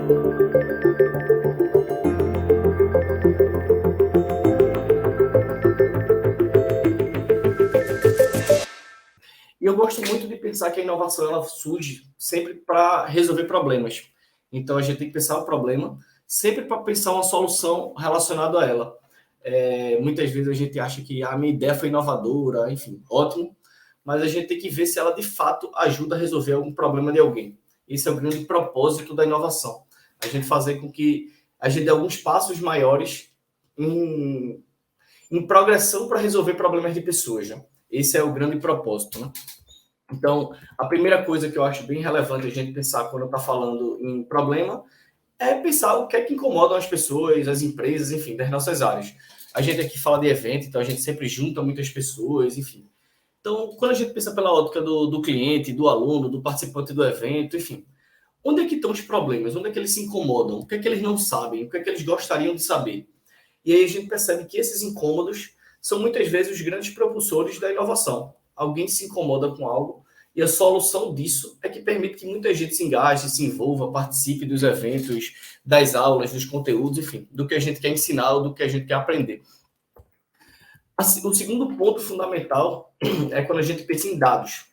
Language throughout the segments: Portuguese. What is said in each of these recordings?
E eu gosto muito de pensar que a inovação ela surge sempre para resolver problemas. Então, a gente tem que pensar o problema sempre para pensar uma solução relacionada a ela. Muitas vezes a gente acha que a minha ideia foi inovadora, enfim, ótimo, mas a gente tem que ver se ela de fato ajuda a resolver algum problema de alguém. Esse é o grande propósito da inovação. A gente fazer com que a gente dê alguns passos maiores em progressão para resolver problemas de pessoas. Né? Esse é o grande propósito. Né? Então, a primeira coisa que eu acho bem relevante a gente pensar quando está falando em problema é pensar o que é que incomoda as pessoas, as empresas, enfim, das nossas áreas. A gente aqui fala de evento, então a gente sempre junta muitas pessoas, enfim. Então, quando a gente pensa pela ótica do cliente, do aluno, do participante do evento, enfim, onde é que estão os problemas? Onde é que eles se incomodam? O que é que eles não sabem? O que é que eles gostariam de saber? E aí a gente percebe que esses incômodos são muitas vezes os grandes propulsores da inovação. Alguém se incomoda com algo e a solução disso é que permite que muita gente se engaje, se envolva, participe dos eventos, das aulas, dos conteúdos, enfim, do que a gente quer ensinar ou do que a gente quer aprender. O segundo ponto fundamental é quando a gente pensa em dados.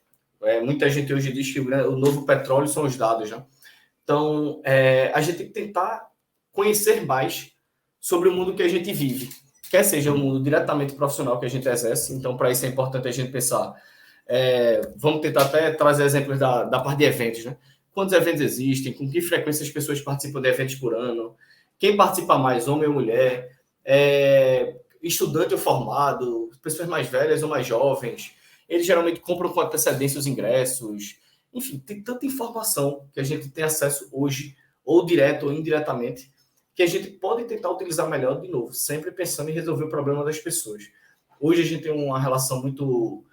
Muita gente hoje diz que o novo petróleo são os dados. Né? Então, a gente tem que tentar conhecer mais sobre o mundo que a gente vive. Quer seja o mundo diretamente profissional que a gente exerce. Então, para isso é importante a gente pensar. Vamos tentar até trazer exemplos da parte de eventos. Né? Quantos eventos existem? Com que frequência as pessoas participam de eventos por ano? Quem participa mais, homem ou mulher? Estudante ou formado? Pessoas mais velhas ou mais jovens? Eles geralmente compram com antecedência os ingressos. Enfim, tem tanta informação que a gente tem acesso hoje, ou direto ou indiretamente, que a gente pode tentar utilizar melhor de novo, sempre pensando em resolver o problema das pessoas. Hoje a gente tem uma relação muito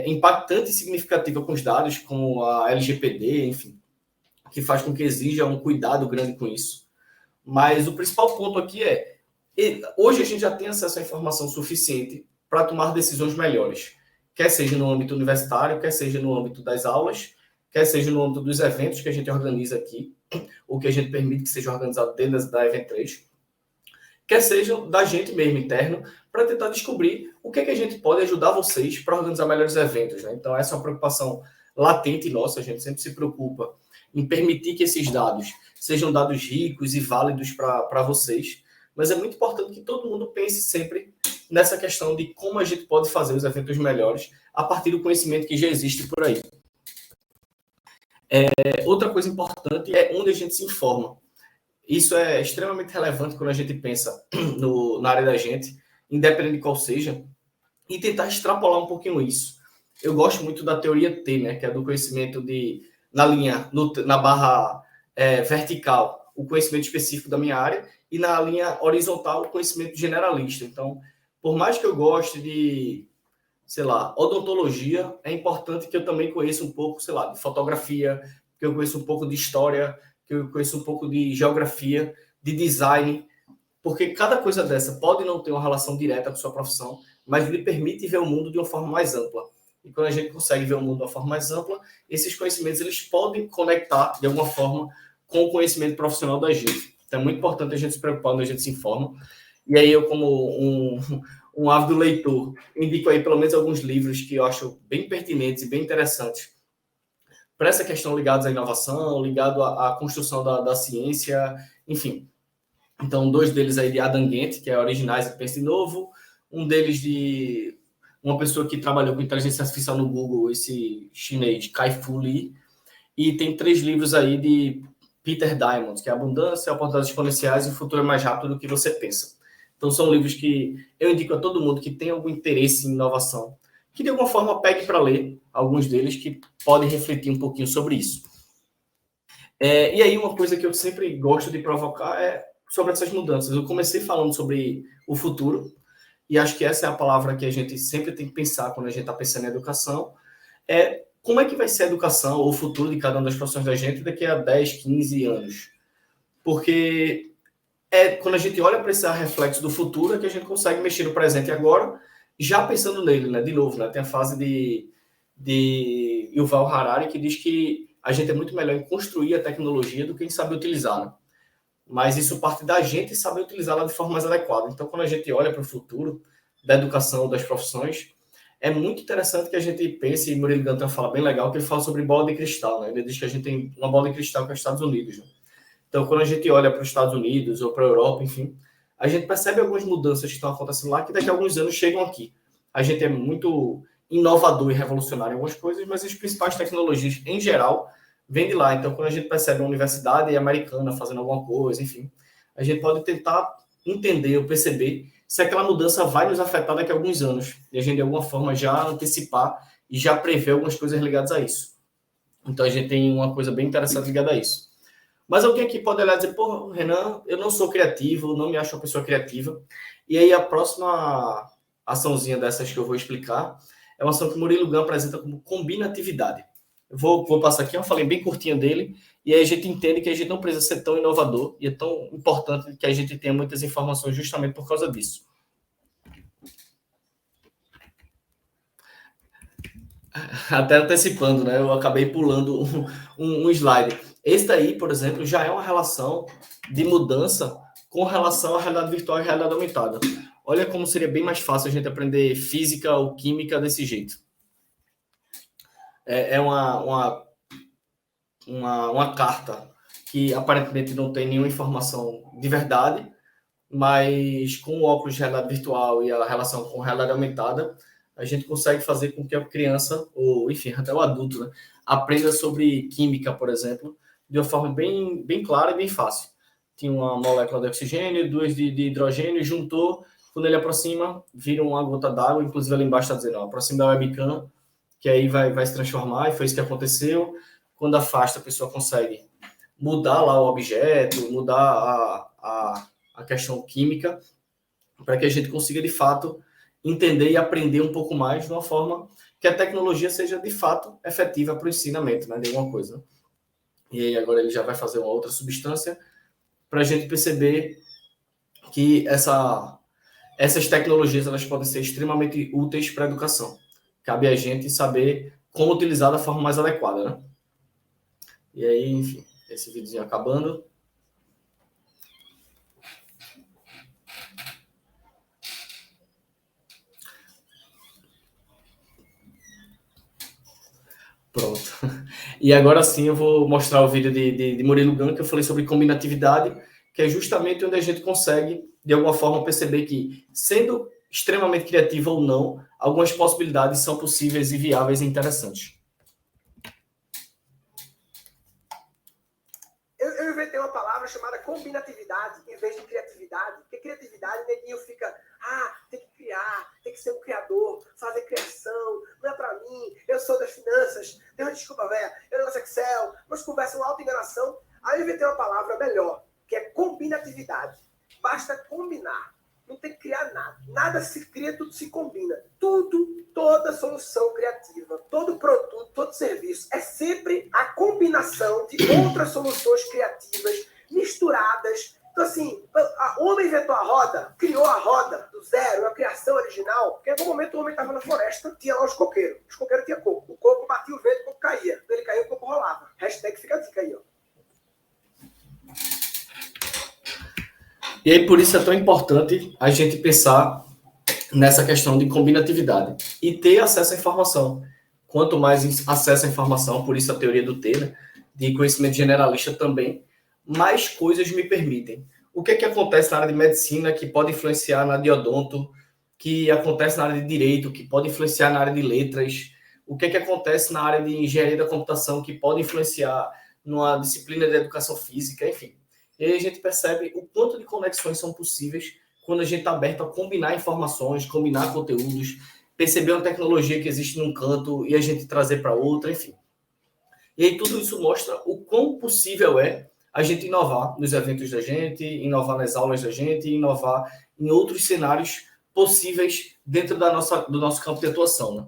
impactante e significativa com os dados, como a LGPD, enfim, que faz com que exija um cuidado grande com isso. Mas o principal ponto aqui hoje a gente já tem acesso à informação suficiente para tomar decisões melhores, quer seja no âmbito universitário, quer seja no âmbito das aulas, quer seja no âmbito dos eventos que a gente organiza aqui, ou que a gente permite que seja organizado dentro da Event 3, quer seja da gente mesmo, interno, para tentar descobrir o que é que a gente pode ajudar vocês para organizar melhores eventos. Né? Então, essa é uma preocupação latente nossa, a gente sempre se preocupa em permitir que esses dados sejam dados ricos e válidos para vocês, mas é muito importante que todo mundo pense sempre nessa questão de como a gente pode fazer os eventos melhores a partir do conhecimento que já existe por aí. Outra coisa importante é onde a gente se informa. Isso é extremamente relevante quando a gente pensa na área da gente, independente de qual seja, e tentar extrapolar um pouquinho isso. Eu gosto muito da teoria T, né, que é do conhecimento na barra vertical, o conhecimento específico da minha área, e na linha horizontal, o conhecimento generalista. Então, por mais que eu goste de, sei lá, odontologia, é importante que eu também conheça um pouco, sei lá, de fotografia, que eu conheça um pouco de história, que eu conheço um pouco de geografia, de design, porque cada coisa dessa pode não ter uma relação direta com a sua profissão, mas lhe permite ver o mundo de uma forma mais ampla. E quando a gente consegue ver o mundo de uma forma mais ampla, esses conhecimentos eles podem conectar, de alguma forma, com o conhecimento profissional da gente. Então é muito importante a gente se preocupar quando a gente se informa. E aí eu, como um ávido leitor, indico aí pelo menos alguns livros que eu acho bem pertinentes e bem interessantes para essa questão ligados à inovação, ligado à construção da ciência, enfim. Então, 2 deles aí de Adam Gantt, que é Originais e Pense de Novo, um deles de uma pessoa que trabalhou com inteligência artificial no Google, esse chinês, Kai-Fu Lee, e tem 3 livros aí de Peter Diamond, que é Abundância, Oportunidades Exponenciais e O Futuro é Mais Rápido do que Você Pensa. Então, são livros que eu indico a todo mundo que tem algum interesse em inovação, que de alguma forma pegue para ler alguns deles que podem refletir um pouquinho sobre isso. E aí uma coisa que eu sempre gosto de provocar é sobre essas mudanças. Eu comecei falando sobre o futuro, e acho que essa é a palavra que a gente sempre tem que pensar quando a gente está pensando em educação, como é que vai ser a educação ou o futuro de cada uma das profissões da gente daqui a 10, 15 anos. Porque quando a gente olha para esse reflexo do futuro é que a gente consegue mexer no presente agora, já pensando nele, né? De novo, né? Tem a fase de Yuval Harari que diz que a gente é muito melhor em construir a tecnologia do que em saber utilizar, né? Mas isso parte da gente saber utilizá-la de forma mais adequada. Então, quando a gente olha para o futuro da educação, das profissões, é muito interessante que a gente pense, e Murilo Gun fala bem legal, que ele fala sobre bola de cristal, né? Ele diz que a gente tem uma bola de cristal que é os Estados Unidos, né? Então, quando a gente olha para os Estados Unidos ou para a Europa, enfim, a gente percebe algumas mudanças que estão acontecendo lá que daqui a alguns anos chegam aqui. A gente é muito inovador e revolucionário em algumas coisas, mas as principais tecnologias, em geral, vêm de lá. Então, quando a gente percebe uma universidade americana fazendo alguma coisa, enfim, a gente pode tentar entender ou perceber se aquela mudança vai nos afetar daqui a alguns anos. E a gente, de alguma forma, já antecipar e já prever algumas coisas ligadas a isso. Então, a gente tem uma coisa bem interessante ligada a isso. Mas alguém aqui pode olhar e dizer, pô, Renan, eu não sou criativo, não me acho uma pessoa criativa. E aí, a próxima açãozinha dessas que eu vou explicar é uma ação que o Murilo Gun apresenta como combinatividade. Eu vou passar aqui, eu falei bem curtinho dele, e aí a gente entende que a gente não precisa ser tão inovador, e é tão importante que a gente tenha muitas informações justamente por causa disso. Até antecipando, né? Eu acabei pulando um slide. Esse daí, por exemplo, já é uma relação de mudança com relação à realidade virtual e realidade aumentada. Olha como seria bem mais fácil a gente aprender física ou química desse jeito. É uma carta que aparentemente não tem nenhuma informação de verdade, mas com o óculos de realidade virtual e a relação com realidade aumentada, a gente consegue fazer com que a criança, ou enfim, até o adulto, né, aprenda sobre química, por exemplo, de uma forma bem, bem clara e bem fácil. Tinha uma molécula de oxigênio, duas de hidrogênio, juntou, quando ele aproxima, vira uma gota d'água, inclusive ali embaixo está dizendo, ó, aproxima da webcam, que aí vai se transformar, e foi isso que aconteceu. Quando afasta, a pessoa consegue mudar lá o objeto, mudar a questão química, para que a gente consiga, de fato, entender e aprender um pouco mais de uma forma que a tecnologia seja, de fato, efetiva para o ensinamento, né, de alguma coisa. E aí agora ele já vai fazer uma outra substância para a gente perceber que essas tecnologias elas podem ser extremamente úteis para a educação. Cabe a gente saber como utilizar da forma mais adequada, né? E aí, enfim, esse videozinho acabando. Pronto. E agora sim eu vou mostrar o vídeo de Murilo Gun, que eu falei sobre combinatividade, que é justamente onde a gente consegue, de alguma forma, perceber que, sendo extremamente criativo ou não, algumas possibilidades são possíveis e viáveis e interessantes. Eu inventei uma palavra chamada combinatividade em vez de criatividade, porque criatividade, neguinho fica, tem que criar, tem que ser um criador, fazer criação, não é pra mim, eu sou das finanças, tem uma desculpa velha, eu não gosto Excel, mas conversa uma auto-enganação. Aí eu inventei uma palavra melhor, que é combinatividade. Basta combinar, não tem que criar nada. Nada se cria, tudo se combina. Tudo, toda solução criativa, todo produto, todo serviço, é sempre a combinação de outras soluções criativas misturadas. Então, assim, o homem inventou a roda, criou a roda do zero, a criação original, porque em algum momento o homem estava na floresta, tinha lá os coqueiros. Os coqueiros tinham coco. O coco batia o vento, o coco caía. Quando ele caía, o coco rolava. Hashtag fica a dica aí, ó. E aí, por isso é tão importante a gente pensar nessa questão de combinatividade e ter acesso à informação. Quanto mais acesso à informação, por isso a teoria do T, né, de conhecimento generalista também, mais coisas me permitem. O que acontece na área de medicina que pode influenciar na de odonto, que acontece na área de direito, que pode influenciar na área de letras, o que acontece na área de engenharia da computação, que pode influenciar numa disciplina de educação física, enfim. E aí a gente percebe o quanto de conexões são possíveis quando a gente está aberto a combinar informações, combinar conteúdos, perceber uma tecnologia que existe num canto e a gente trazer para outra, enfim. E aí tudo isso mostra o quão possível é a gente inovar nos eventos da gente, inovar nas aulas da gente, inovar em outros cenários possíveis dentro do nosso campo de atuação, né?